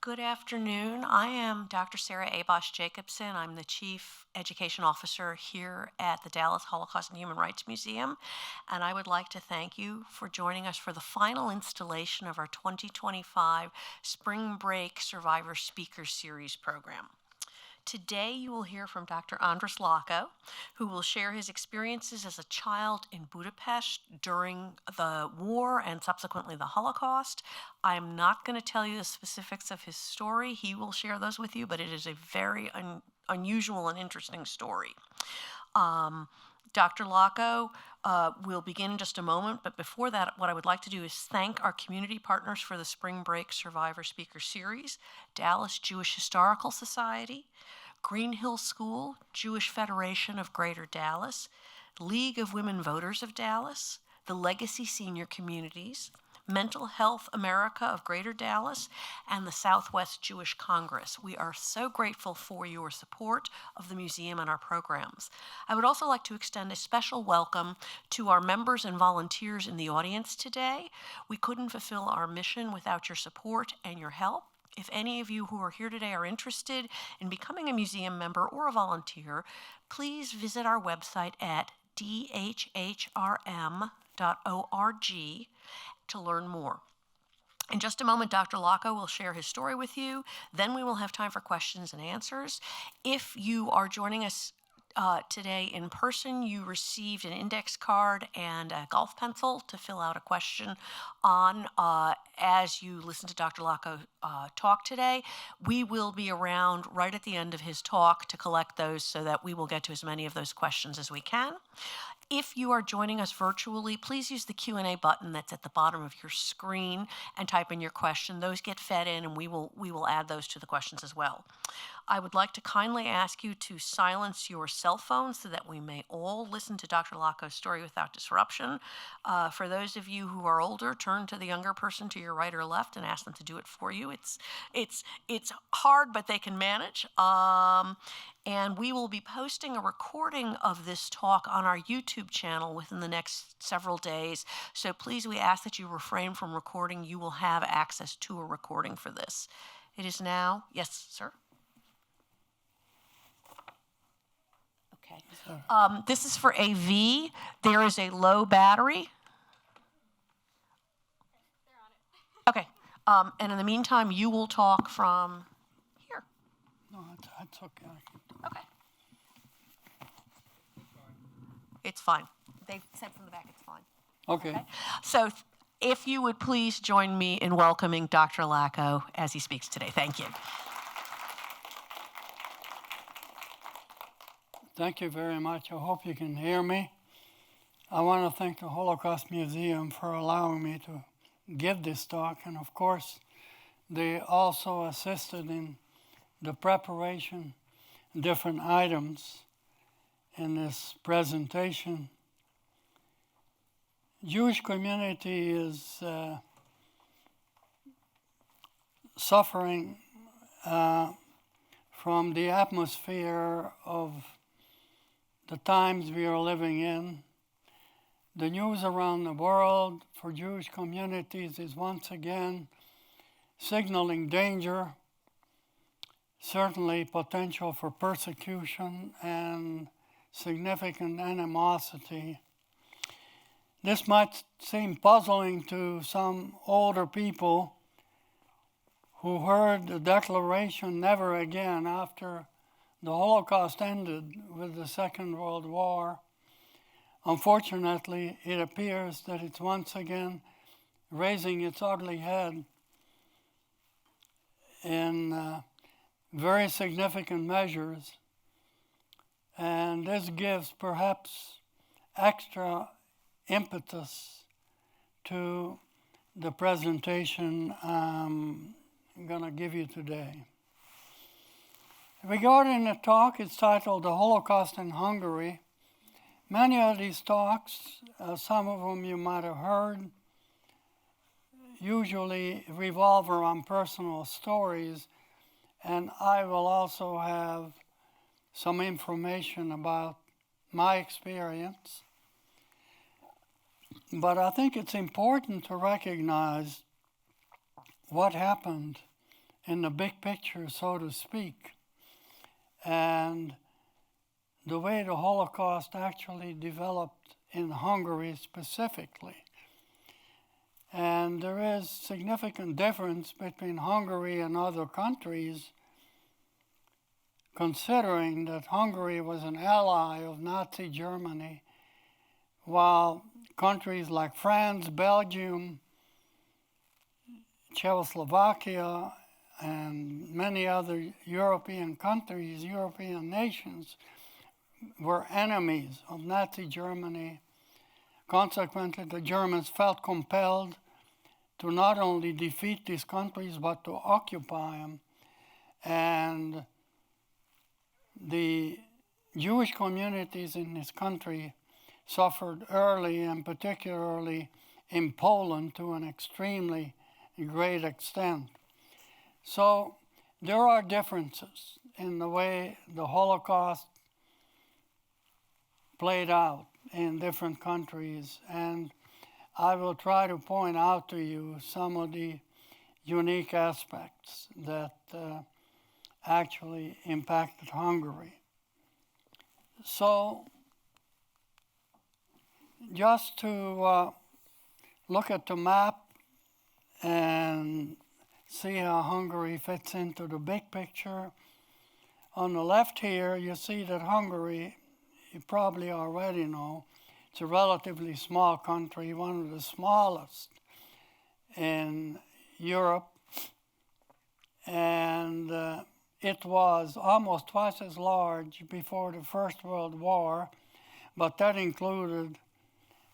Good afternoon. I am Dr. Sarah Abosh Jacobson. I'm the Chief Education Officer here at the Dallas Holocaust and Human Rights Museum, and I would like to thank you for joining us for the final installation of our 2025 Spring Break Survivor Speaker Series program. Today you will hear from Dr. Andras Lacko, who will share his experiences as a child in Budapest during the war and subsequently the Holocaust. I am not going to tell you the specifics of his story. He will share those with you, but it is a very unusual and interesting story. Dr. Lacko will begin in just a moment, but before that, what I would like to do is thank our community partners for the Spring Break Survivor Speaker Series: Dallas Jewish Historical Society, Green Hill School, Jewish Federation of Greater Dallas, League of Women Voters of Dallas, the Legacy Senior Communities, Mental Health America of Greater Dallas, and the Southwest Jewish Congress. We are so grateful for your support of the museum and our programs. I would also like to extend a special welcome to our members and volunteers in the audience today. We couldn't fulfill our mission without your support and your help. If any of you who are here today are interested in becoming a museum member or a volunteer, please visit our website at dhhrm.org to learn more. In just a moment, Dr. Lacko will share his story with you. Then we will have time for questions and answers. If you are joining us today in person, you received an index card and a golf pencil to fill out a question on as you listen to Dr. Lacko talk today. We will be around right at the end of his talk to collect those so that we will get to as many of those questions as we can. If you are joining us virtually, please use the Q&A button that's at the bottom of your screen and type in your question. Those get fed in, and we will add those to the questions as well. I would like to kindly ask you to silence your cell phones so that we may all listen to Dr. Lacko's story without disruption. For those of you who are older, turn to the younger person to your right or left and ask them to do it for you. It's hard, but they can manage. And we will be posting a recording of this talk on our YouTube channel within the next several days. So please, we ask that you refrain from recording. You will have access to a recording for this. It is now, yes, sir? Okay. This is for AV. There is a low battery. They're on it. Okay. And in the meantime, you will talk from here. No, it's okay. Okay. It's fine. They said from the back it's fine. Okay. So if you would please join me in welcoming Dr. Lacko as he speaks today. Thank you. Thank you very much. I hope you can hear me. I want to thank the Holocaust Museum for allowing me to give this talk, and of course, they also assisted in the preparation of different items in this presentation. Jewish community is suffering from the atmosphere of the times we are living in. The news around the world for Jewish communities is once again signaling danger, certainly potential for persecution and significant animosity. This might seem puzzling to some older people who heard the declaration "never again" after the Holocaust ended with the Second World War. Unfortunately, it appears that it's once again raising its ugly head in very significant measures. And this gives perhaps extra impetus to the presentation I'm going to give you today. Regarding the talk, it's titled "The Holocaust in Hungary." Many of these talks, some of them you might have heard, usually revolve around personal stories, and I will also have some information about my experience. But I think it's important to recognize what happened in the big picture, so to speak, and the way the Holocaust actually developed in Hungary specifically. And there is significant difference between Hungary and other countries, considering that Hungary was an ally of Nazi Germany, while countries like France, Belgium, Czechoslovakia, and many other European countries, European nations, were enemies of Nazi Germany. Consequently, the Germans felt compelled to not only defeat these countries, but to occupy them. And the Jewish communities in this country suffered early, and particularly in Poland, to an extremely great extent. So there are differences in the way the Holocaust played out in different countries, and I will try to point out to you some of the unique aspects that actually impacted Hungary. So just to look at the map and see how Hungary fits into the big picture. On the left here, you see that Hungary, you probably already know, it's a relatively small country, one of the smallest in Europe, and it was almost twice as large before the First World War, but that included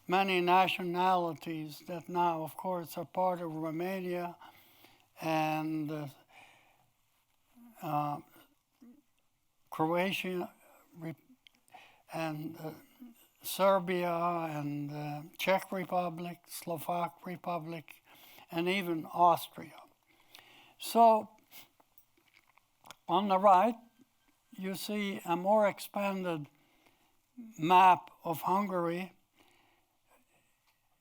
many nationalities that now, of course, are part of Romania and Croatia and Serbia and Czech Republic, Slovak Republic, and even Austria. So on the right, you see a more expanded map of Hungary.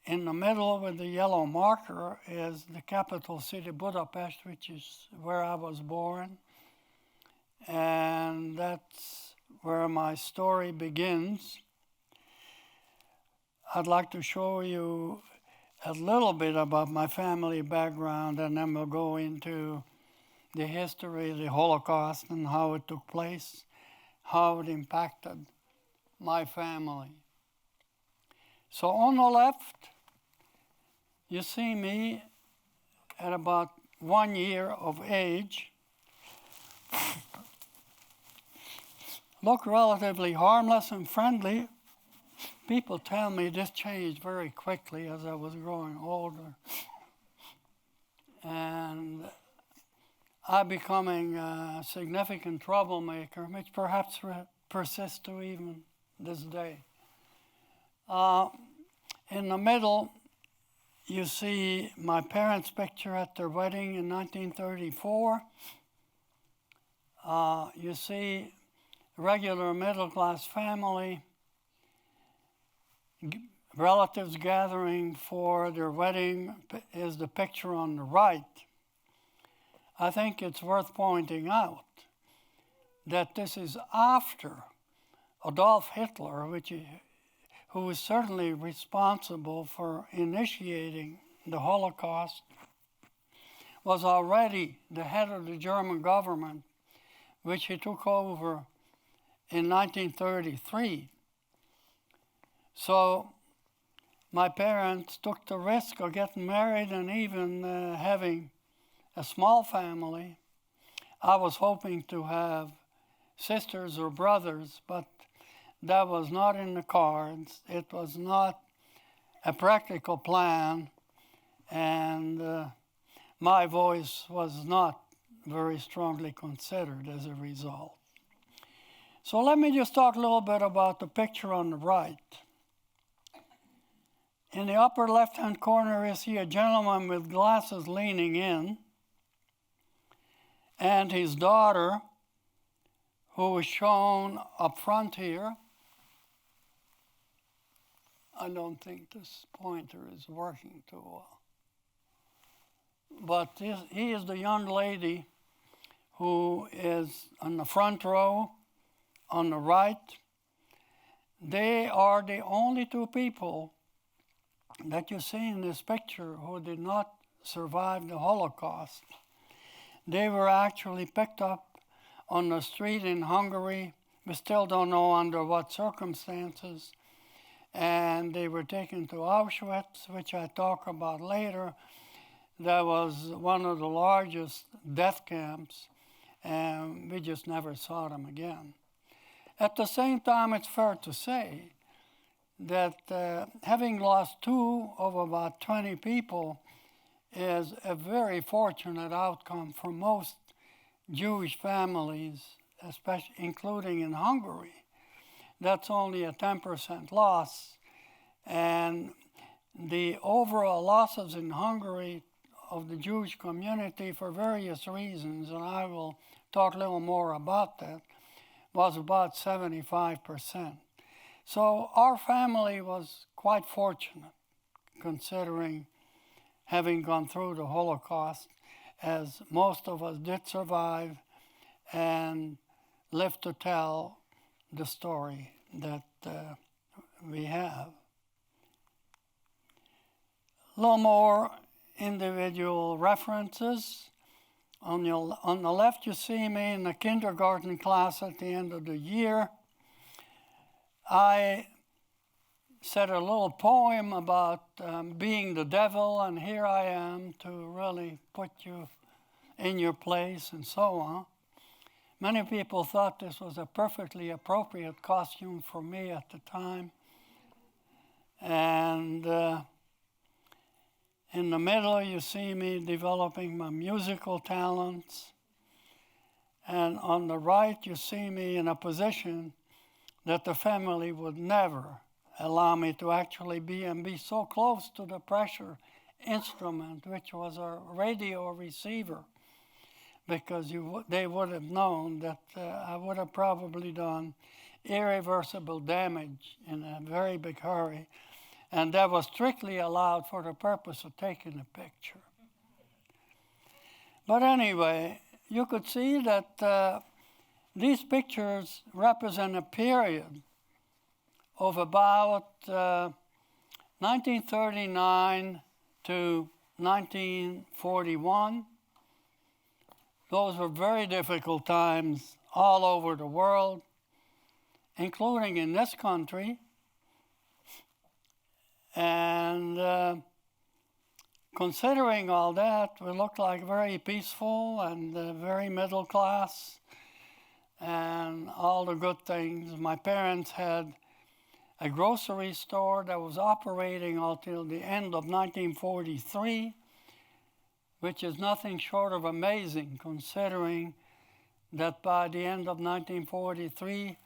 In the middle with the yellow marker is the capital city, Budapest, which is where I was born. And that's where my story begins. I'd like to show you a little bit about my family background, and then we'll go into the history of the Holocaust and how it took place, how it impacted my family. So on the left, you see me at about 1 year of age. Look relatively harmless and friendly. People tell me this changed very quickly as I was growing older. And I'm becoming a significant troublemaker, which perhaps persists to even this day. In the middle, you see my parents' picture at their wedding in 1934. You see regular middle-class family, relatives gathering for their wedding is the picture on the right. I think it's worth pointing out that this is after Adolf Hitler, who was certainly responsible for initiating the Holocaust, was already the head of the German government, which he took over in 1933. So my parents took the risk of getting married and even having a small family. I was hoping to have sisters or brothers, but that was not in the cards. It was not a practical plan, and my voice was not very strongly considered as a result. So let me just talk a little bit about the picture on the right. In the upper left-hand corner, you see a gentleman with glasses leaning in, and his daughter, who is shown up front here. I don't think this pointer is working too well. But he is the young lady who is on the front row on the right. They are the only two people that you see in this picture who did not survive the Holocaust. They were actually picked up on the street in Hungary. We still don't know under what circumstances. And they were taken to Auschwitz, which I talk about later. That was one of the largest death camps, and we just never saw them again. At the same time, it's fair to say that having lost 2 of about 20 people is a very fortunate outcome for most Jewish families, especially including in Hungary. That's only a 10% loss, and the overall losses in Hungary of the Jewish community for various reasons, and I will talk a little more about that, was about 75%. So our family was quite fortunate, considering having gone through the Holocaust, as most of us did survive and live to tell the story that we have. A little more individual references. On the left, you see me in the kindergarten class at the end of the year. I said a little poem about being the devil, and here I am to really put you in your place and so on. Many people thought this was a perfectly appropriate costume for me at the time. And in the middle, you see me developing my musical talents. And on the right, you see me in a position that the family would never allow me to actually be, and be so close to the pressure instrument, which was a radio receiver, because they would have known that I would have probably done irreversible damage in a very big hurry, and that was strictly allowed for the purpose of taking a picture. But anyway, you could see that these pictures represent a period of about 1939 to 1941. Those were very difficult times all over the world, including in this country. And considering all that, we looked like very peaceful and very middle class and all the good things. My parents had a grocery store that was operating until the end of 1943, which is nothing short of amazing, considering that by the end of 1943,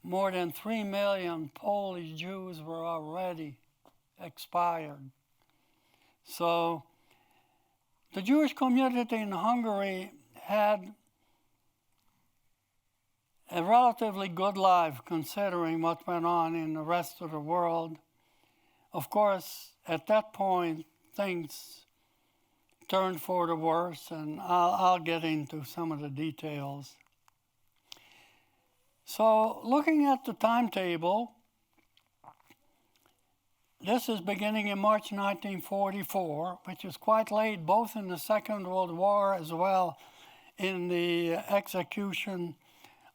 more than 3 million Polish Jews were already expired. So the Jewish community in Hungary had a relatively good life considering what went on in the rest of the world. Of course, at that point, things turned for the worse, and I'll get into some of the details. So looking at the timetable, this is beginning in March 1944, which is quite late, both in the Second World War as well in the execution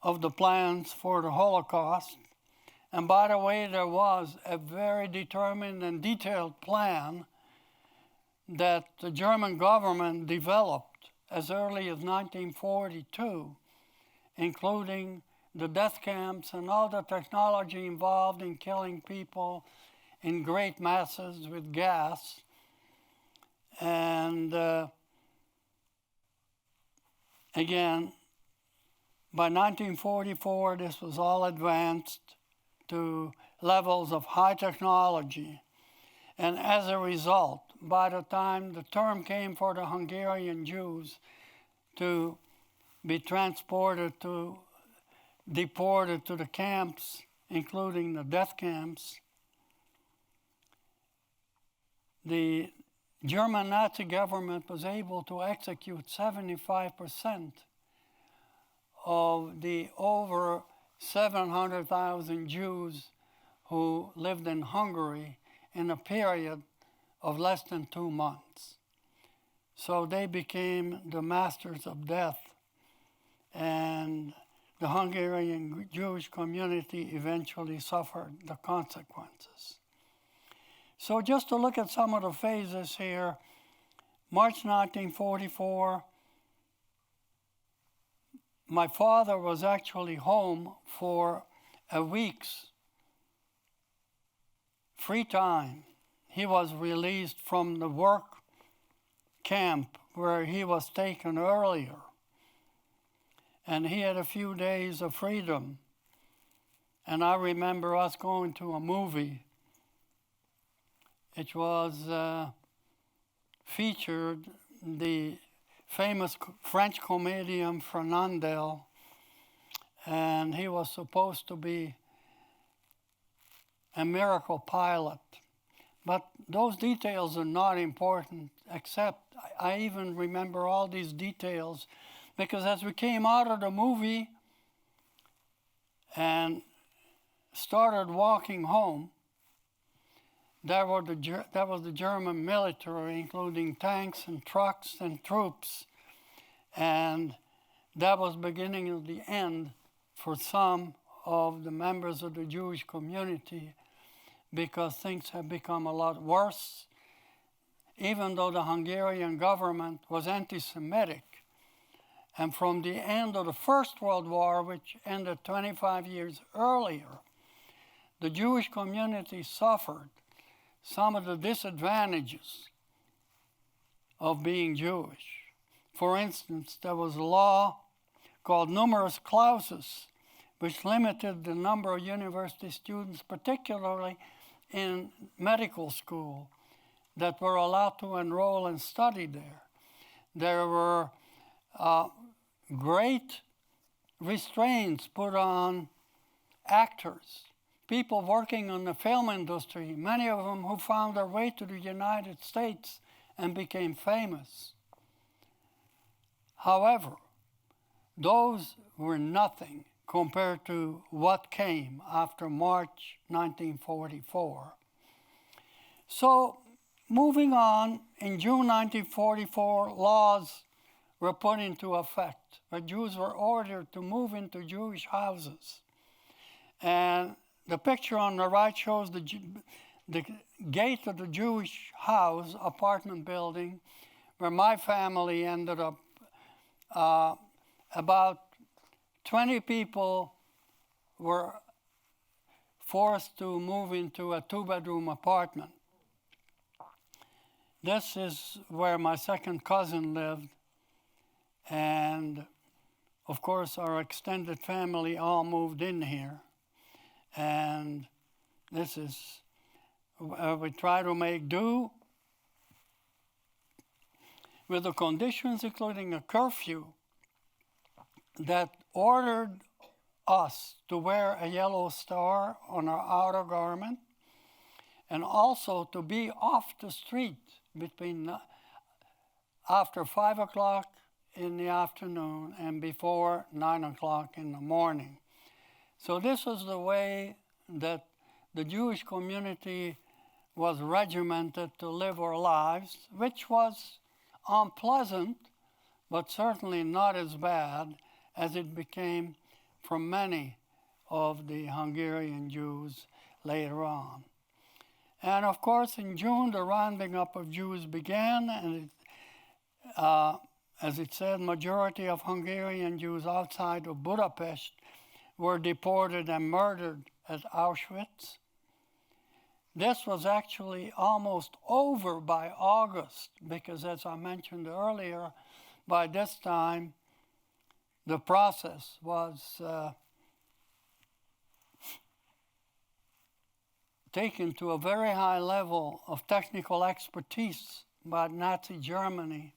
of the plans for the Holocaust. And by the way, there was a very determined and detailed plan that the German government developed as early as 1942, including the death camps and all the technology involved in killing people in great masses with gas. And again, by 1944, this was all advanced to levels of high technology. And as a result, by the time the term came for the Hungarian Jews to be deported to the camps, including the death camps, the German Nazi government was able to execute 75% of the over 700,000 Jews who lived in Hungary in a period of less than 2 months. So they became the masters of death, and the Hungarian Jewish community eventually suffered the consequences. So just to look at some of the phases here, March 1944, my father was actually home for a week's free time. He was released from the work camp where he was taken earlier. And he had a few days of freedom. And I remember us going to a movie. It was featured the famous French comedian Fernandel, and he was supposed to be a miracle pilot. But those details are not important, except I even remember all these details because as we came out of the movie and started walking home, there was the German military, including tanks and trucks and troops. And that was beginning of the end for some of the members of the Jewish community because things had become a lot worse. Even though the Hungarian government was anti-Semitic. And from the end of the First World War, which ended 25 years earlier, the Jewish community suffered some of the disadvantages of being Jewish. For instance, there was a law called numerus clausus, which limited the number of university students, particularly in medical school, that were allowed to enroll and study there. There were great restraints put on actors, people working in the film industry, many of them who found their way to the United States and became famous. However, those were nothing compared to what came after March 1944. So, moving on, in June 1944, laws were put into effect where Jews were ordered to move into Jewish houses. And the picture on the right shows the gate of the Jewish house, apartment building, where my family ended up. About 20 people were forced to move into a 2-bedroom apartment. This is where my second cousin lived. And of course, our extended family all moved in here. And this is where we try to make do with the conditions, including a curfew that ordered us to wear a yellow star on our outer garment and also to be off the street after 5 o'clock in the afternoon and before 9 o'clock in the morning. So this was the way that the Jewish community was regimented to live our lives, which was unpleasant, but certainly not as bad as it became for many of the Hungarian Jews later on. And of course, in June, the rounding up of Jews began, and as it said, majority of Hungarian Jews outside of Budapest were deported and murdered at Auschwitz. This was actually almost over by August, because as I mentioned earlier, by this time, the process was taken to a very high level of technical expertise by Nazi Germany,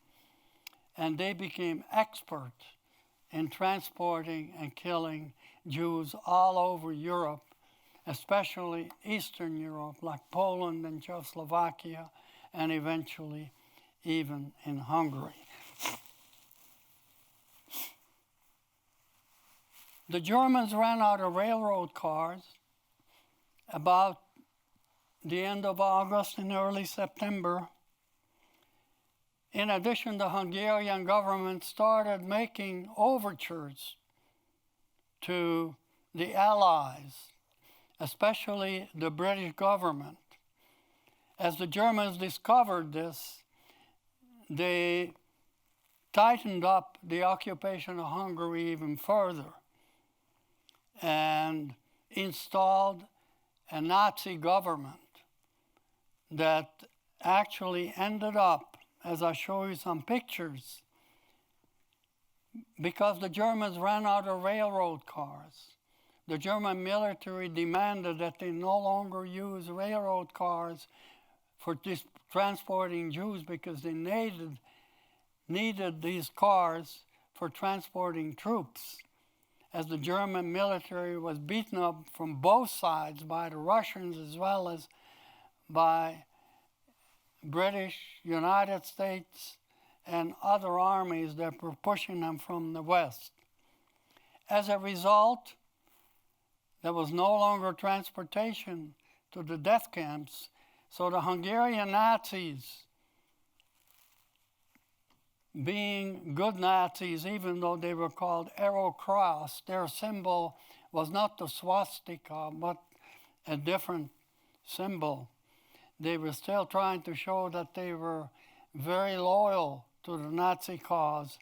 and they became expert in transporting and killing Jews all over Europe especially Eastern Europe, like Poland and Czechoslovakia, and eventually even in Hungary. The Germans ran out of railroad cars about the end of August and early September. In addition, the Hungarian government started making overtures to the Allies, especially the British government. As the Germans discovered this, they tightened up the occupation of Hungary even further and installed a Nazi government that actually ended up, as I show you some pictures, because the Germans ran out of railroad cars. The German military demanded that they no longer use railroad cars for transporting Jews because they needed these cars for transporting troops. As the German military was beaten up from both sides by the Russians as well as by British, United States, and other armies that were pushing them from the west. As a result, there was no longer transportation to the death camps, so the Hungarian Nazis, being good Nazis, even though they were called Arrow Cross, their symbol was not the swastika, but a different symbol. They were still trying to show that they were very loyal to the Nazi cause.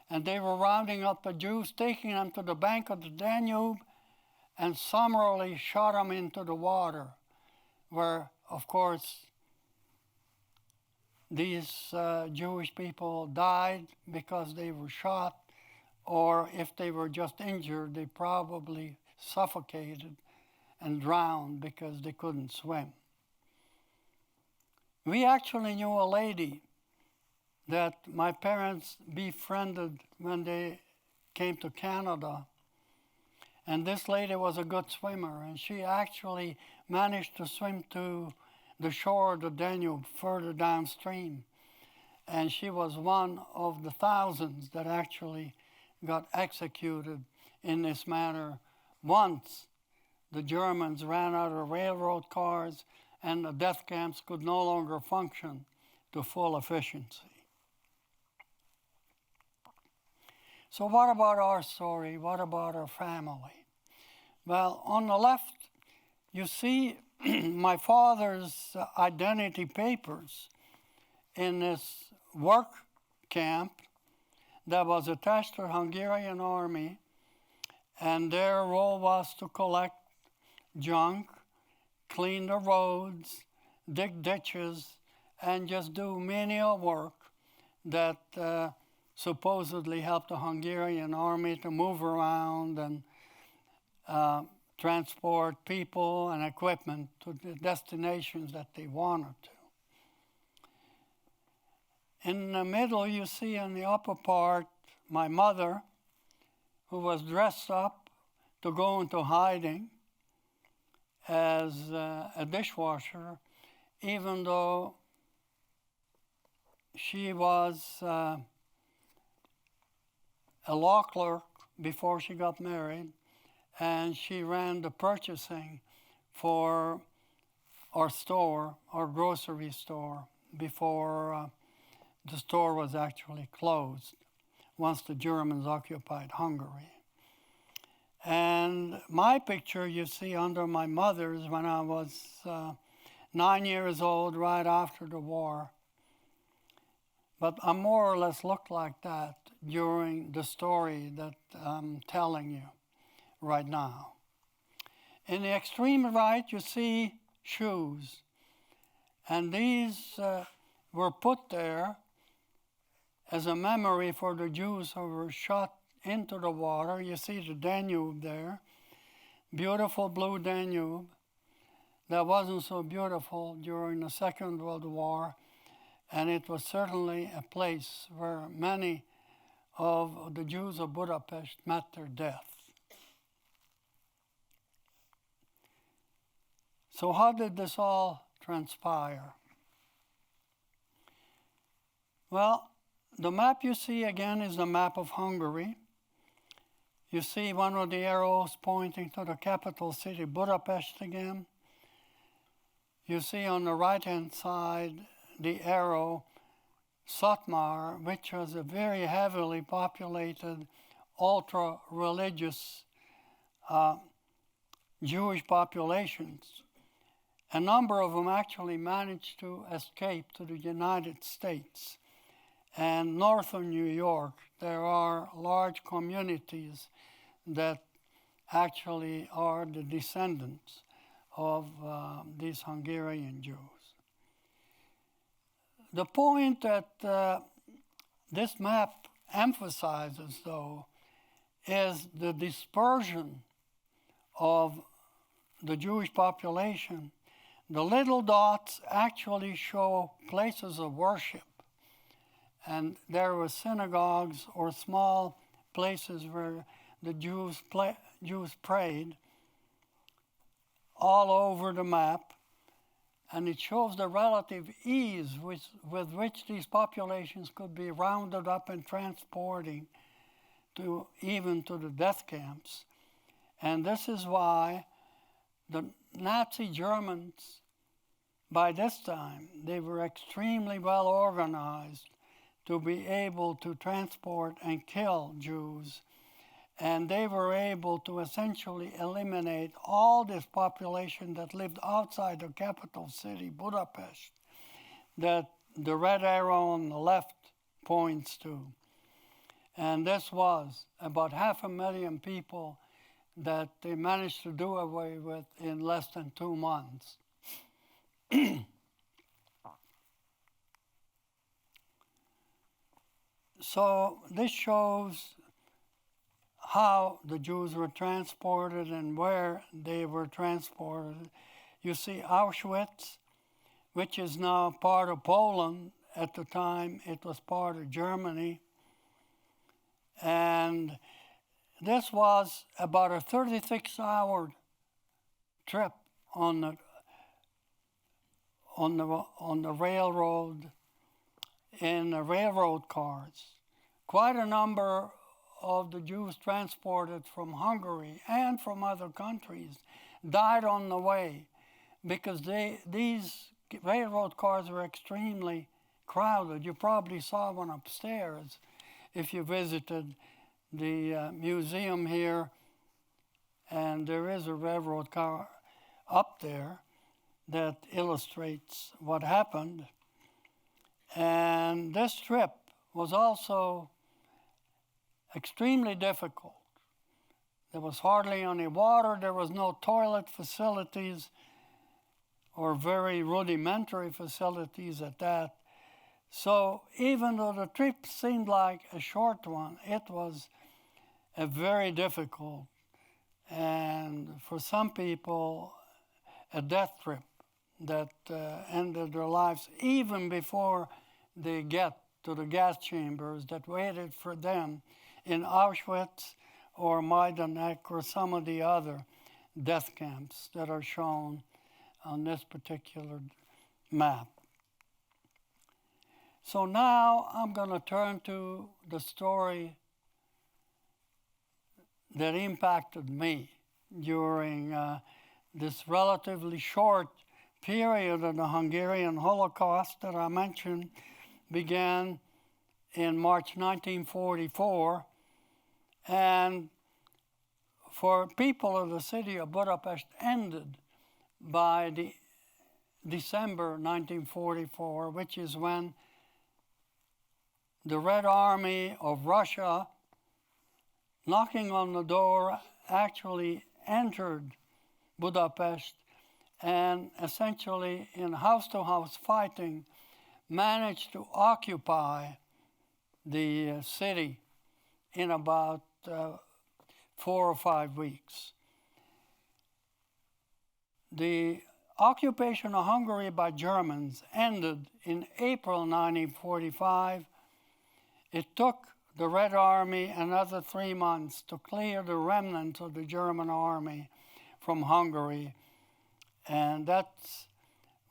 And they were rounding up the Jews, taking them to the bank of the Danube, and summarily shot them into the water, where, of course, these Jewish people died because they were shot, or if they were just injured, they probably suffocated and drowned because they couldn't swim. We actually knew a lady that my parents befriended when they came to Canada. And this lady was a good swimmer, and she actually managed to swim to the shore of the Danube further downstream. And she was one of the thousands that actually got executed in this manner once the Germans ran out of railroad cars and the death camps could no longer function to full efficiency. So what about our story? What about our family? Well, on the left, you see my father's identity papers in this work camp that was attached to the Hungarian army, and their role was to collect junk, clean the roads, dig ditches, and just do menial work that supposedly helped the Hungarian army to move around and transport people and equipment to the destinations that they wanted to. In the middle, you see in the upper part, my mother, who was dressed up to go into hiding as a dishwasher, even though she was a law clerk before she got married, and she ran the purchasing for our store, our grocery store, before the store was actually closed once the Germans occupied Hungary. And my picture you see under my mother's when I was 9 years old, right after the war. But I more or less looked like that during the story that I'm telling you right now. In the extreme right, you see shoes. And these were put there as a memory for the Jews who were shot into the water. You see the Danube there, beautiful blue Danube. That wasn't so beautiful during the Second World War, and it was certainly a place where many of the Jews of Budapest met their death. So how did this all transpire? Well, the map you see again is the map of Hungary. You see one of the arrows pointing to the capital city, Budapest again. You see on the right-hand side the arrow, Szatmár, which was a very heavily populated, ultra-religious Jewish populations. A number of them actually managed to escape to the United States. And northern New York, there are large communities that actually are the descendants of these Hungarian Jews. The point that this map emphasizes, though, is the dispersion of the Jewish population. The little dots actually show places of worship. And there were synagogues or small places where the Jews prayed all over the map. And it shows the relative ease with which these populations could be rounded up and transporting even to the death camps. And this is why the Nazi Germans, by this time, they were extremely well organized to be able to transport and kill Jews. And they were able to essentially eliminate all this population that lived outside the capital city, Budapest, that the red arrow on the left points to. And this was about 500,000 people that they managed to do away with in less than 2 months. So this shows how the Jews were transported and where they were transported. You see Auschwitz, which is now part of Poland. At the time, it was part of Germany. And this was about a 36-hour trip on the railroad, in the railroad cars. Quite a number of the Jews transported from Hungary and from other countries died on the way because these railroad cars were extremely crowded. You probably saw one upstairs if you visited the museum here, and there is a railroad car up there that illustrates what happened. And this trip was also extremely difficult. There was hardly any water, there was no toilet facilities, or very rudimentary facilities at that. So even though the trip seemed like a short one, it was a very difficult, and for some people, a death trip that ended their lives even before they get to the gas chambers that waited for them in Auschwitz or Majdanek or some of the other death camps that are shown on this particular map. So now I'm going to turn to the story that impacted me during this relatively short period of the Hungarian Holocaust that I mentioned began in March 1944. And for people of the city of Budapest ended by the December 1944, which is when the Red Army of Russia, knocking on the door, actually entered Budapest and essentially in house-to-house fighting managed to occupy the city in about 4 or 5 weeks. The occupation of Hungary by Germans ended in April 1945. It took the Red Army another 3 months to clear the remnants of the German army from Hungary. And that's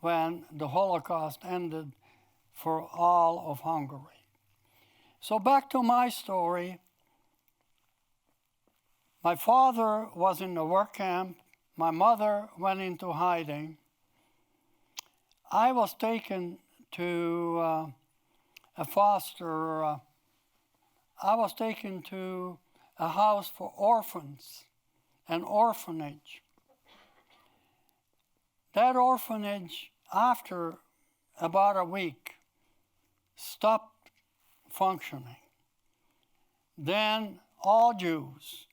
when the Holocaust ended for all of Hungary. So back to my story. My father was in the work camp. My mother went into hiding. I was taken to I was taken to a house for orphans, an orphanage. That orphanage, after about a week, stopped functioning. Then all Jews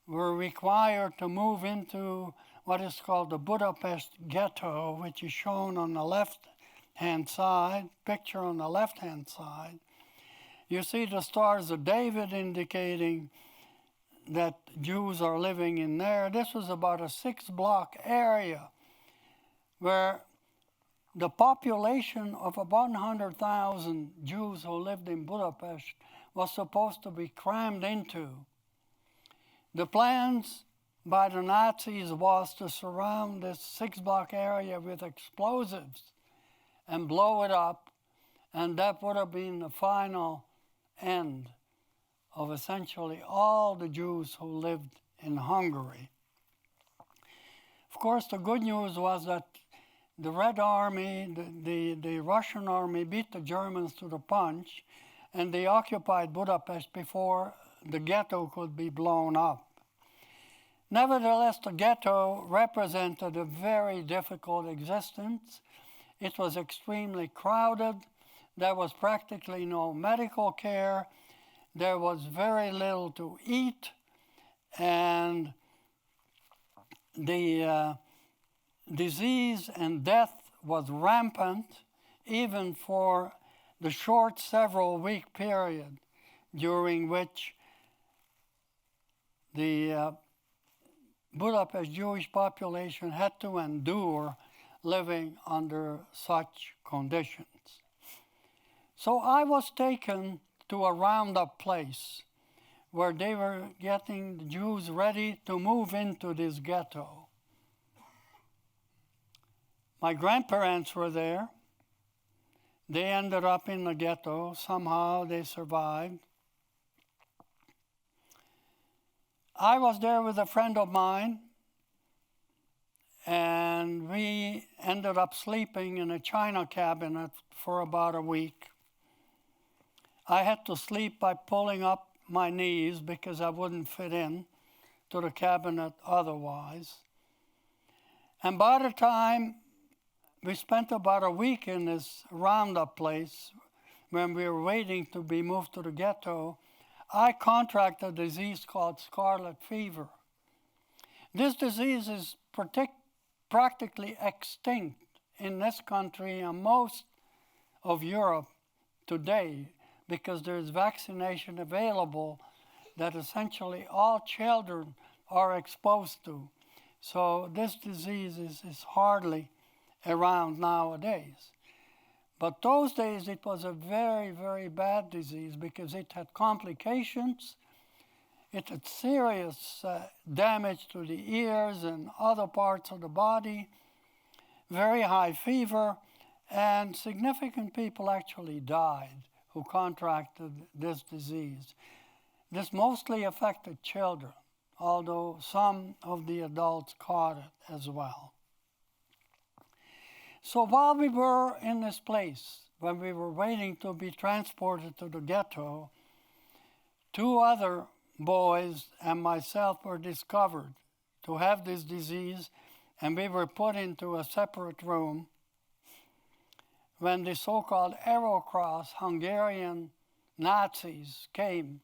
were required to move into what is called the Budapest ghetto, which is shown on the left-hand side, picture on the left-hand side. You see the Stars of David indicating that Jews are living in there. This was about a 6-block area where the population of about 100,000 Jews who lived in Budapest was supposed to be crammed into. The plans by the Nazis was to surround this 6-block area with explosives and blow it up, and that would have been the final end of essentially all the Jews who lived in Hungary. Of course, the good news was that the Red Army, the Russian army beat the Germans to the punch, and they occupied Budapest before the ghetto could be blown up. Nevertheless, the ghetto represented a very difficult existence. It was extremely crowded. There was practically no medical care. There was very little to eat, and the disease and death was rampant, even for the short several-week period during which the Budapest Jewish population had to endure living under such conditions. So I was taken to a roundup place where they were getting the Jews ready to move into this ghetto. My grandparents were there. They ended up in the ghetto. Somehow they survived. I was there with a friend of mine, and we ended up sleeping in a china cabinet for about a week. I had to sleep by pulling up my knees because I wouldn't fit in to the cabinet otherwise. And by the time we spent about a week in this roundup place when we were waiting to be moved to the ghetto, I contracted a disease called scarlet fever. This disease is practically extinct in this country and most of Europe today because there's vaccination available that essentially all children are exposed to. So this disease is hardly around nowadays. But those days it was a very, very bad disease because it had complications. It had serious damage to the ears and other parts of the body, very high fever, and significant people actually died who contracted this disease. This mostly affected children, although some of the adults caught it as well. So while we were in this place, when we were waiting to be transported to the ghetto, 2 other boys and myself were discovered to have this disease, and we were put into a separate room. When the so-called Eurocross Hungarian Nazis came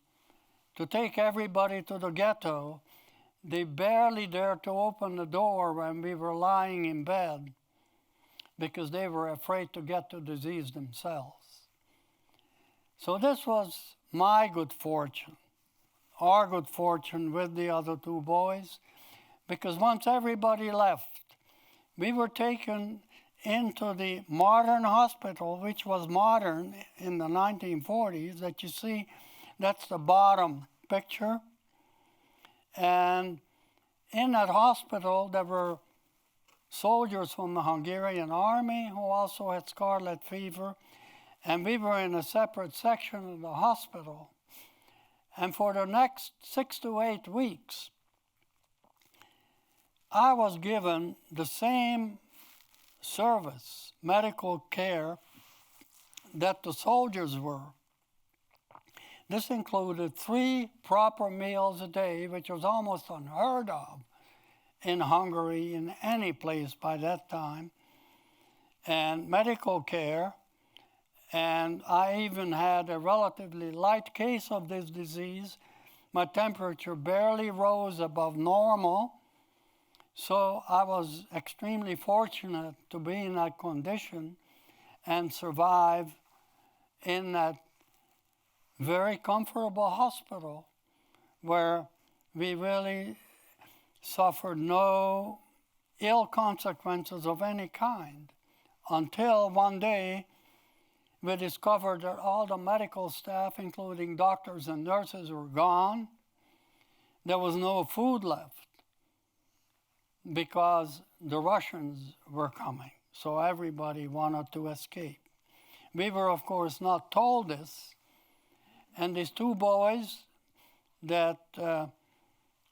to take everybody to the ghetto, they barely dared to open the door when we were lying in bed because they were afraid to get the disease themselves. So this was my good fortune, our good fortune with the other 2 boys, because once everybody left, we were taken into the modern hospital, which was modern in the 1940s, that you see, that's the bottom picture. And in that hospital, there were soldiers from the Hungarian army who also had scarlet fever, and we were in a separate section of the hospital. And for the next 6 to 8 weeks, I was given the same service, medical care, that the soldiers were. This included 3 proper meals a day, which was almost unheard of in Hungary, in any place by that time, and medical care. And I even had a relatively light case of this disease. My temperature barely rose above normal, so I was extremely fortunate to be in that condition and survive in that very comfortable hospital where we really suffered no ill consequences of any kind until one day we discovered that all the medical staff, including doctors and nurses, were gone. There was no food left because the Russians were coming, so everybody wanted to escape. We were, of course, not told this, and these 2 boys that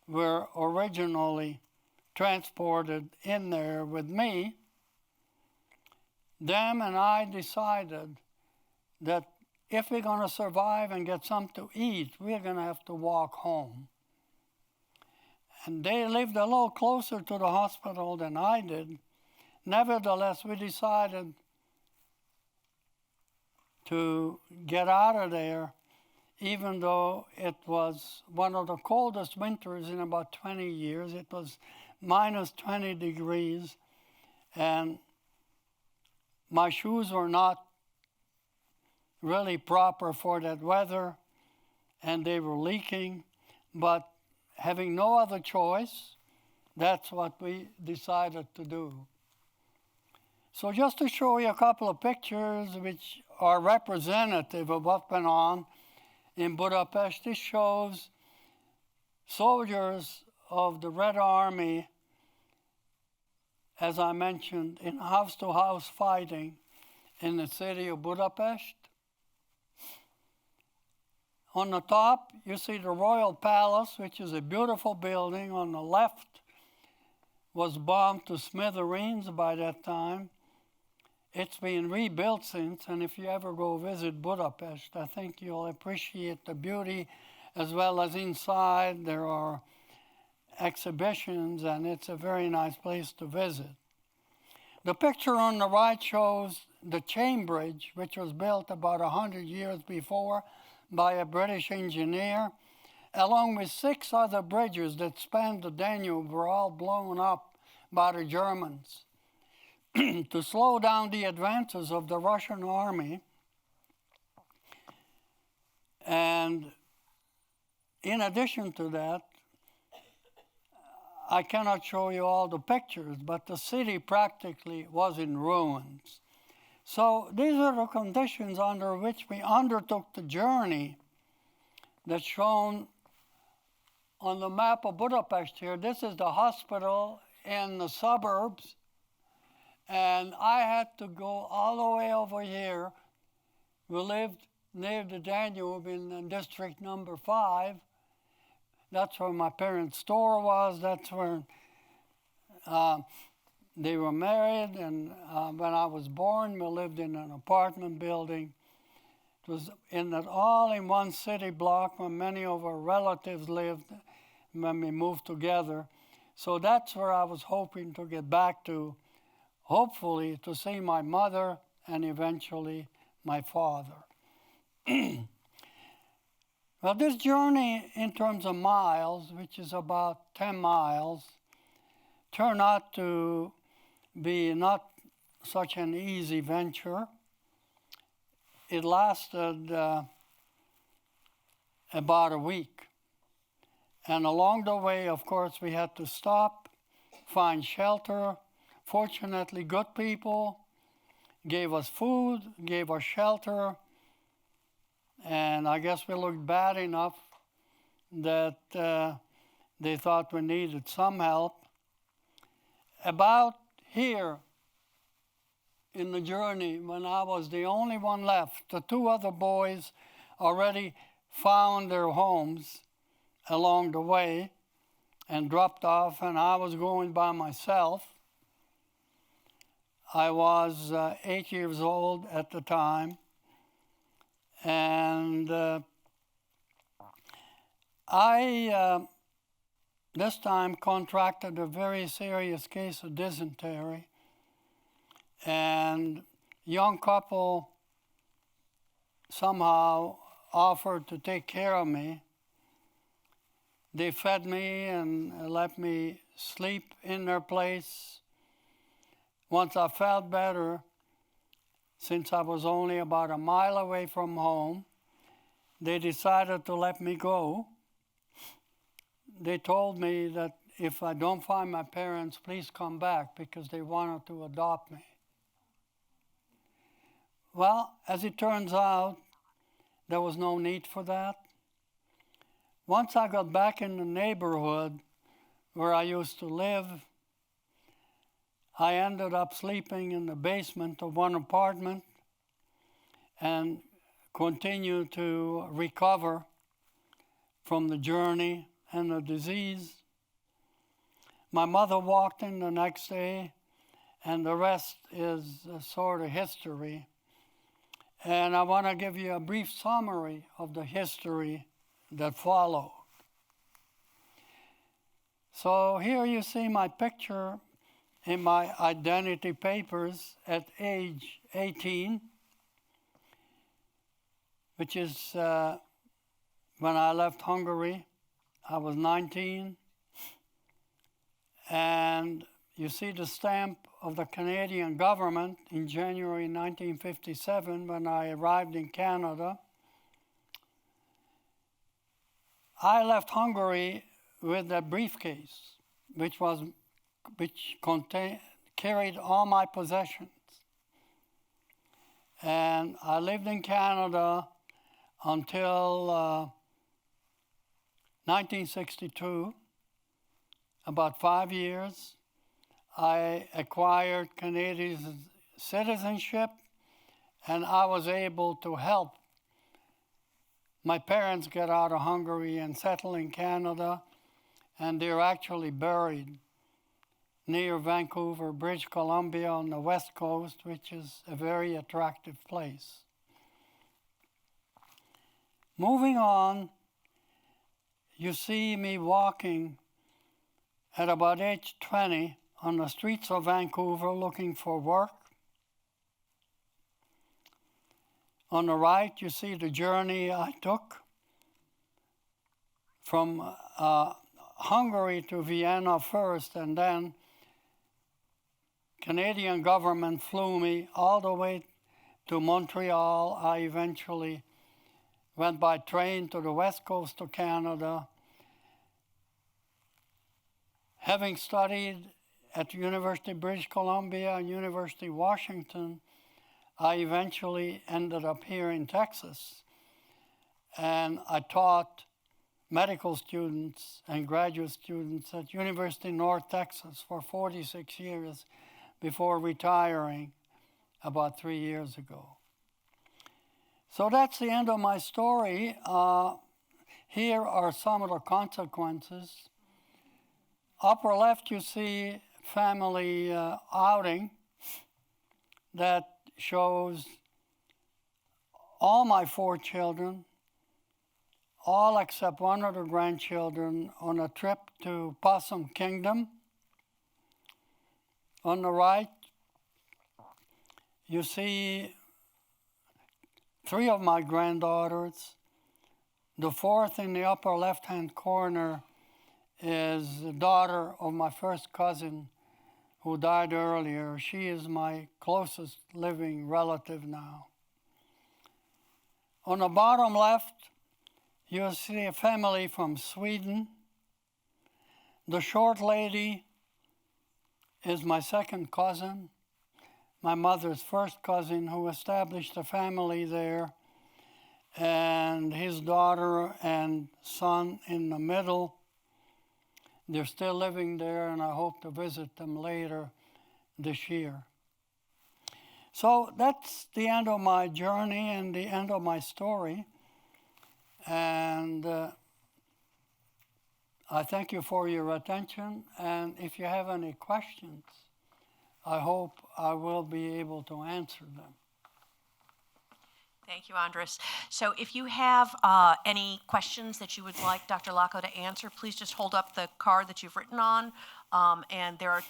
were originally transported in there with me, them and I decided that if we're going to survive and get something to eat, we're going to have to walk home. And they lived a little closer to the hospital than I did. Nevertheless, we decided to get out of there, even though it was one of the coldest winters in about 20 years. It was minus 20 degrees, and my shoes were not really proper for that weather, and they were leaking, but having no other choice, that's what we decided to do. So just to show you a couple of pictures which are representative of what went on in Budapest, this shows soldiers of the Red Army, as I mentioned, in house-to-house fighting in the city of Budapest. On the top, you see the Royal Palace, which is a beautiful building. On the left was bombed to smithereens by that time. It's been rebuilt since, and if you ever go visit Budapest, I think you'll appreciate the beauty as well as inside. There are exhibitions, and it's a very nice place to visit. The picture on the right shows the Chain Bridge, which was built about 100 years before by a British engineer, along with 6 other bridges that spanned the Danube, were all blown up by the Germans to slow down the advances of the Russian army. And in addition to that, I cannot show you all the pictures, but the city practically was in ruins. So these are the conditions under which we undertook the journey that's shown on the map of Budapest here. This is the hospital in the suburbs, and I had to go all the way over here. We lived near the Danube in district number 5. That's where my parents' store was. That's where they were married, and when I was born, we lived in an apartment building. It was all in one city block where many of our relatives lived when we moved together. So that's where I was hoping to get back to, hopefully to see my mother and eventually my father. Well, this journey in terms of miles, which is about 10 miles, turned out to be not such an easy venture. It lasted about a week. And along the way, of course, we had to stop, find shelter. Fortunately, good people gave us food, gave us shelter, and I guess we looked bad enough that they thought we needed some help. About here in the journey when I was the only one left. The two other boys already found their homes along the way and dropped off, and I was going by myself. I was 8 years old at the time, and I this time contracted a very serious case of dysentery, and young couple somehow offered to take care of me. They fed me and let me sleep in their place. Once I felt better, since I was only about a mile away from home, they decided to let me go. They told me that if I don't find my parents, please come back, because they wanted to adopt me. Well, as it turns out, there was no need for that. Once I got back in the neighborhood where I used to live, I ended up sleeping in the basement of one apartment and continued to recover from the journey and the disease. My mother walked in the next day, and the rest is a sort of history. And I want to give you a brief summary of the history that followed. So here you see my picture in my identity papers at age 18, which is when I left Hungary. I was 19. And you see the stamp of the Canadian government in January 1957 when I arrived in Canada. I left Hungary with a briefcase, which carried all my possessions. And I lived in Canada until 1962, about 5 years. I acquired Canadian citizenship, and I was able to help my parents get out of Hungary and settle in Canada, and they're actually buried near Vancouver, British Columbia on the west coast, which is a very attractive place. Moving on, you see me walking at about age 20 on the streets of Vancouver looking for work. On the right, you see the journey I took from Hungary to Vienna first, and then Canadian government flew me all the way to Montreal. I eventually went by train to the west coast of Canada. Having studied at the University of British Columbia and University of Washington, I eventually ended up here in Texas, and I taught medical students and graduate students at University of North Texas for 46 years before retiring about 3 years ago. So that's the end of my story. Here are some of the consequences. Upper left, you see family outing that shows all my 4 children, all except one of the grandchildren, on a trip to Possum Kingdom. On the right, you see 3 of my granddaughters. The 4th in the upper left-hand corner is the daughter of my first cousin who died earlier. She is my closest living relative now. On the bottom left, you'll see a family from Sweden. The short lady is my second cousin, my mother's first cousin, who established a family there, and his daughter and son in the middle. They're still living there, and I hope to visit them later this year. So that's the end of my journey and the end of my story. And I thank you for your attention. And if you have any questions, I hope I will be able to answer them. Thank you, Andras. So if you have any questions that you would like Dr. Lacko to answer, please just hold up the card that you've written on, and there are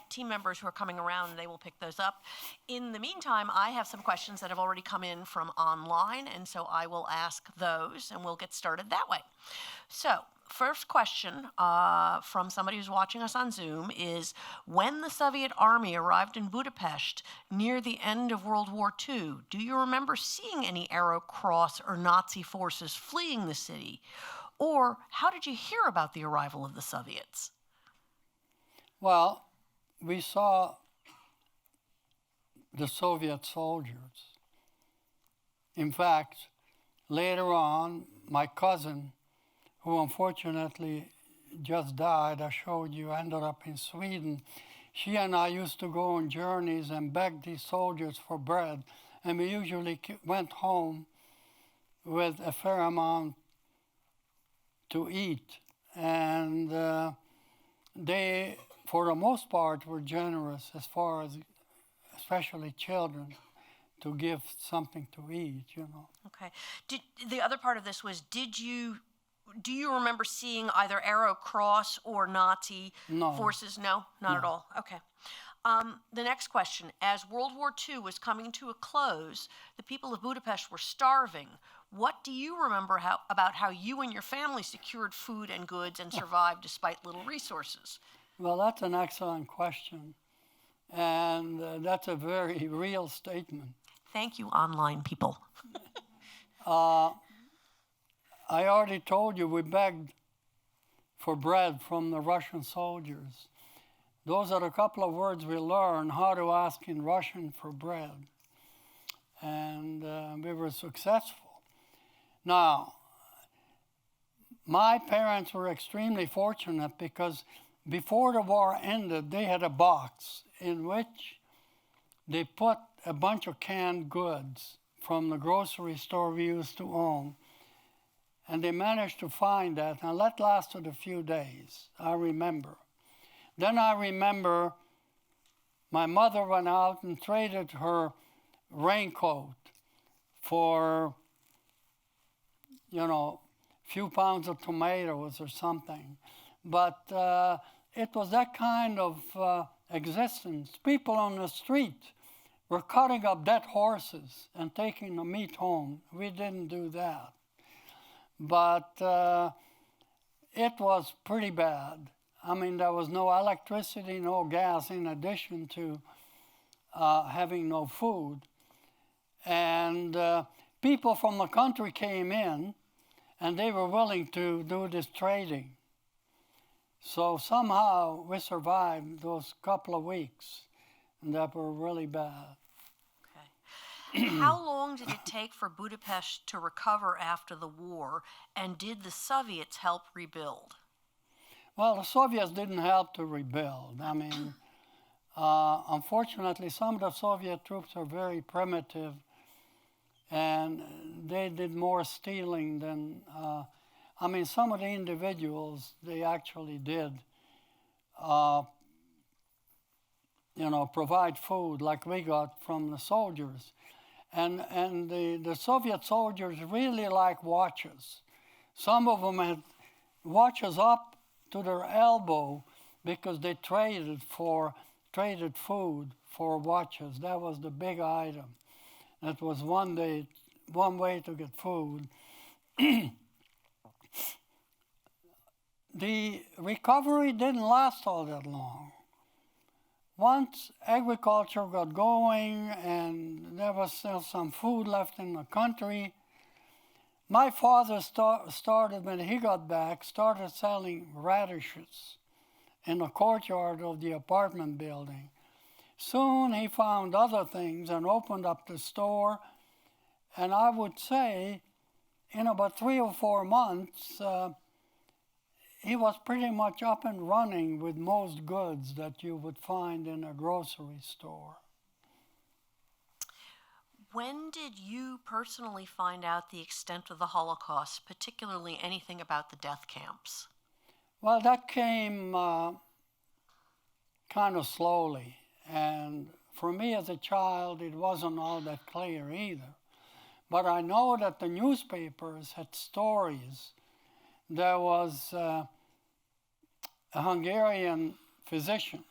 team members who are coming around, and they will pick those up. In the meantime, I have some questions that have already come in from online, and so I will ask those, and we'll get started that way. So, first question from somebody who's watching us on Zoom is, when the Soviet army arrived in Budapest near the end of World War II, do you remember seeing any Arrow Cross or Nazi forces fleeing the city? Or how did you hear about the arrival of the Soviets? Well, we saw the Soviet soldiers. In fact, later on, my cousin, who unfortunately just died, I showed you, ended up in Sweden. She and I used to go on journeys and beg these soldiers for bread, and we usually went home with a fair amount to eat. And they, for the most part, were generous as far as, especially children, to give something to eat, you know. Okay. The other part of this was, do you remember seeing either Arrow Cross or Nazi forces? No, not at all. Okay. The next question, as World War II was coming to a close, the people of Budapest were starving. What do you remember about how you and your family secured food and goods and survived despite little resources? Well, that's an excellent question. And that's a very real statement. Thank you, online people. I already told you we begged for bread from the Russian soldiers. Those are a couple of words we learned, how to ask in Russian for bread. And we were successful. Now, my parents were extremely fortunate because before the war ended, they had a box in which they put a bunch of canned goods from the grocery store we used to own. And they managed to find that, and that lasted a few days, I remember. Then I remember my mother went out and traded her raincoat for, you know, a few pounds of tomatoes or something. But it was that kind of existence. People on the street were cutting up dead horses and taking the meat home. We didn't do that. But it was pretty bad. I mean, there was no electricity, no gas, in addition to having no food. And people from the country came in, and they were willing to do this trading. So somehow we survived those couple of weeks that were really bad. How long did it take for Budapest to recover after the war, and did the Soviets help rebuild? Well, the Soviets didn't help to rebuild. I mean, unfortunately, some of the Soviet troops are very primitive, and they did more stealing than, I mean, some of the individuals, they actually did, you know, provide food like we got from the soldiers. And the Soviet soldiers really like watches. Some of them had watches up to their elbow because they traded food for watches. That was the big item. That was one way to get food. The recovery didn't last all that long. Once agriculture got going and there was still some food left in the country, my father started, when he got back, started selling radishes in the courtyard of the apartment building. Soon he found other things and opened up the store. And I would say in about 3 or 4 months, he was pretty much up and running with most goods that you would find in a grocery store. When did you personally find out the extent of the Holocaust, particularly anything about the death camps? Well, that came kind of slowly. And for me as a child, it wasn't all that clear either. But I know that the newspapers had stories. There was a Hungarian physician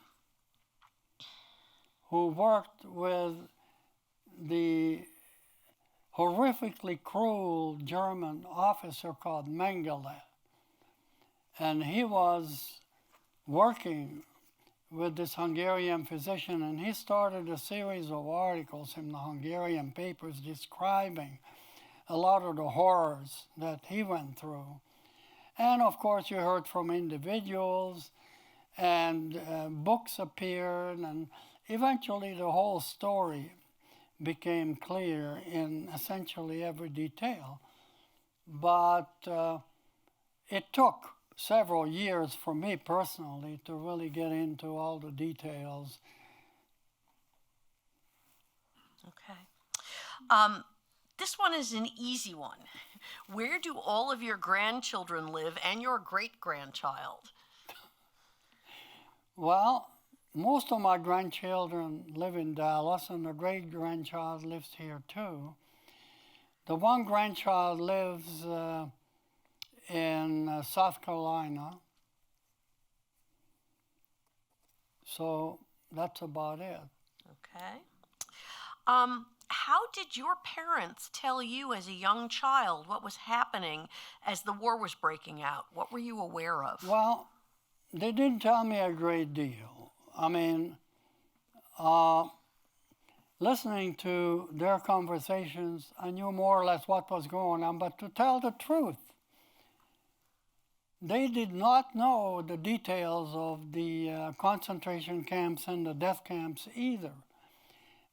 who worked with the horrifically cruel German officer called Mengele. And he was working with this Hungarian physician, and he started a series of articles in the Hungarian papers describing a lot of the horrors that he went through. And of course you heard from individuals, and books appeared, and eventually the whole story became clear in essentially every detail. But it took several years for me personally to really get into all the details. Okay. This one is an easy one. Where do all of your grandchildren live and your great-grandchild? Well, most of my grandchildren live in Dallas, and the great-grandchild lives here too. The one grandchild lives in South Carolina. So that's about it. Okay. How did your parents tell you as a young child what was happening as the war was breaking out? What were you aware of? Well, they didn't tell me a great deal. I mean, listening to their conversations, I knew more or less what was going on. But to tell the truth, they did not know the details of the concentration camps and the death camps either,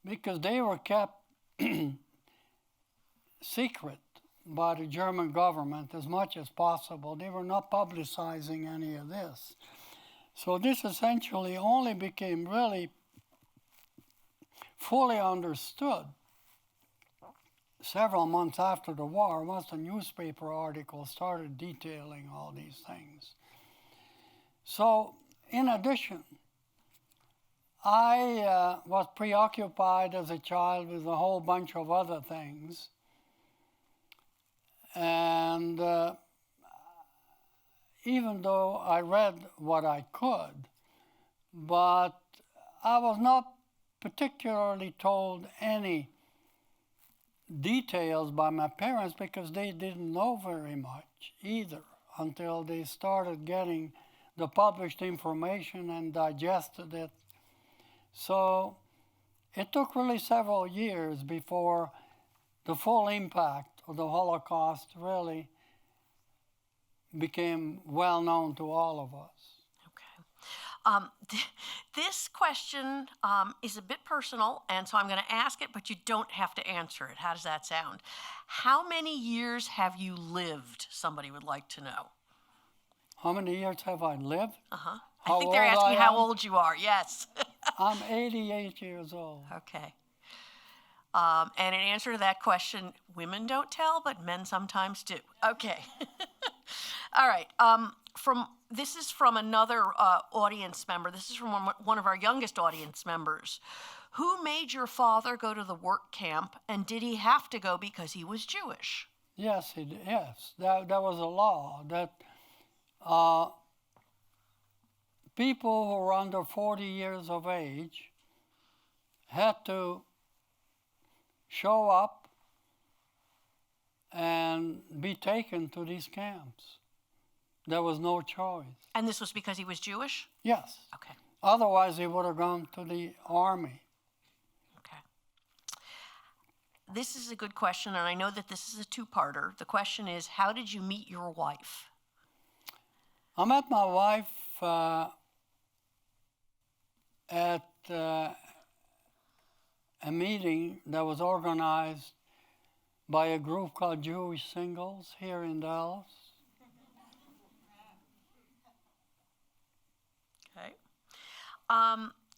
because they were kept secret by the German government as much as possible. They were not publicizing any of this. So this essentially only became really fully understood several months after the war, once the newspaper articles started detailing all these things. So, in addition, I was preoccupied as a child with a whole bunch of other things. And even though I read what I could, but I was not particularly told any details by my parents because they didn't know very much either until they started getting the published information and digested it. So it took really several years before the full impact of the Holocaust really became well known to all of us. This question is a bit personal, and so I'm going to ask it, but you don't have to answer it. How does that sound? How many years have you lived? Somebody would like to know. How many years have I lived? I think they're asking how old you are. Yes. I'm 88 years old. Okay. And in answer to that question, women don't tell, but men sometimes do. Okay. All right. This is from another audience member. This is from one of our youngest audience members. Who made your father go to the work camp, and did he have to go because he was Jewish? Yes, he did. Yes. That was a law that people who were under 40 years of age had to show up and be taken to these camps. There was no choice. And this was because he was Jewish? Yes. Okay. Otherwise, he would have gone to the army. Okay. This is a good question, and I know that this is a two-parter. The question is, how did you meet your wife? I met my wife at a meeting that was organized by a group called Jewish Singles here in Dallas.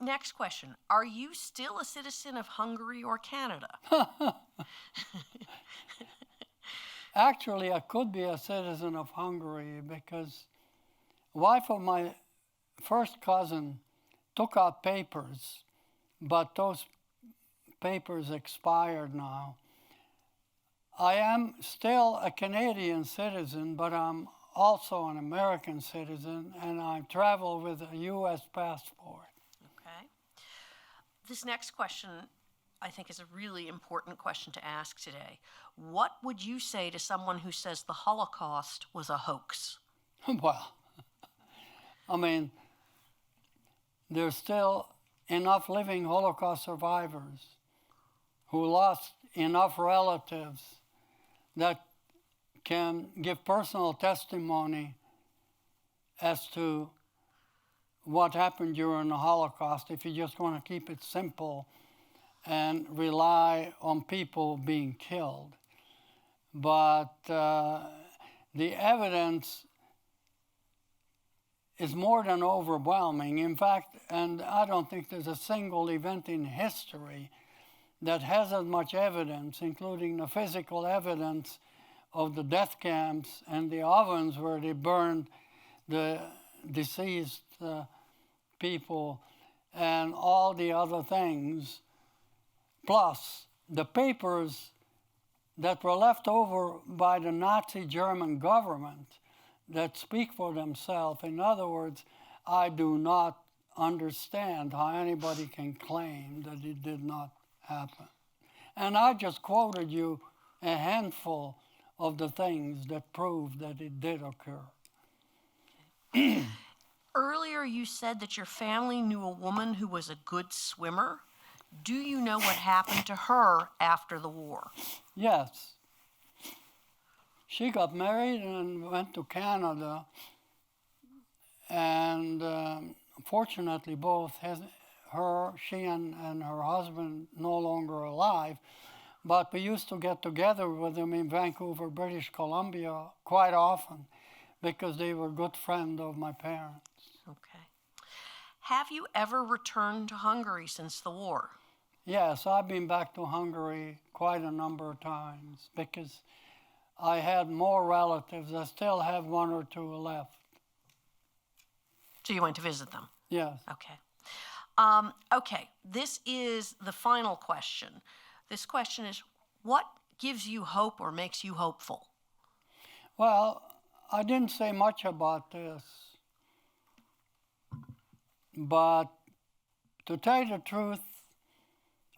Next question. Are you still a citizen of Hungary or Canada? Actually, I could be a citizen of Hungary because wife of my first cousin took out papers, but those papers expired now. I am still a Canadian citizen, but I'm also an American citizen, and I travel with a U.S. passport. Okay. This next question, I think, is a really important question to ask today. What would you say to someone who says the Holocaust was a hoax? Well, I mean, there's still enough living Holocaust survivors who lost enough relatives that can give personal testimony as to what happened during the Holocaust if you just want to keep it simple and rely on people being killed. But the evidence is more than overwhelming. In fact, and I don't think there's a single event in history that has as much evidence, including the physical evidence of the death camps and the ovens where they burned the deceased people and all the other things, plus the papers that were left over by the Nazi German government that speak for themselves. In other words, I do not understand how anybody can claim that it did not happen. And I just quoted you a handful of the things that prove that it did occur. Earlier you said that your family knew a woman who was a good swimmer. Do you know what happened to her after the war? Yes. She got married and went to Canada, and fortunately both she and her husband no longer alive, but we used to get together with them in Vancouver, British Columbia quite often because they were good friends of my parents. Okay. Have you ever returned to Hungary since the war? Yes, I've been back to Hungary quite a number of times because I had more relatives. I still have one or two left. So you went to visit them? Yes. Okay. Okay, this is the final question. This question is, what gives you hope or makes you hopeful? Well, I didn't say much about this, but to tell you the truth,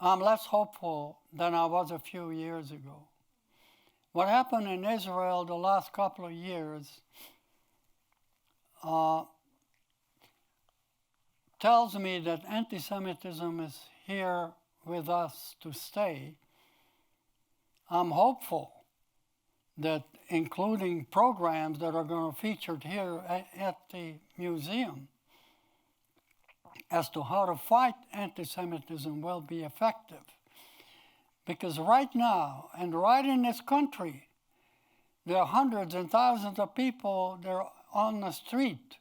I'm less hopeful than I was a few years ago. What happened in Israel the last couple of years tells me that anti-Semitism is here with us to stay. I'm hopeful that including programs that are going to feature here at the museum as to how to fight anti-Semitism will be effective. Because right now, and right in this country, there are hundreds and thousands of people that are on the street,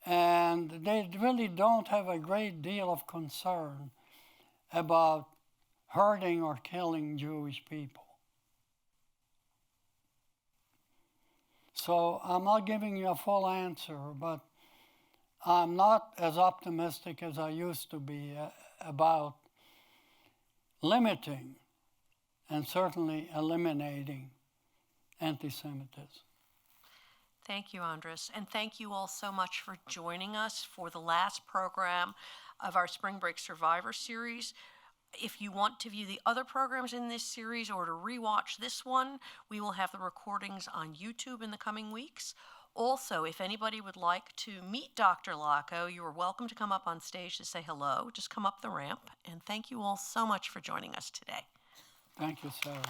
and they really don't have a great deal of concern about hurting or killing Jewish people. So I'm not giving you a full answer, but I'm not as optimistic as I used to be about limiting and certainly eliminating anti-Semitism. Thank you, Andras, and thank you all so much for joining us for the last program of our Spring Break Survivor Series. If you want to view the other programs in this series or to rewatch this one, we will have the recordings on YouTube in the coming weeks. Also, if anybody would like to meet Dr. Lacko, you are welcome to come up on stage to say hello. Just come up the ramp. And thank you all so much for joining us today. Thank you, Sarah.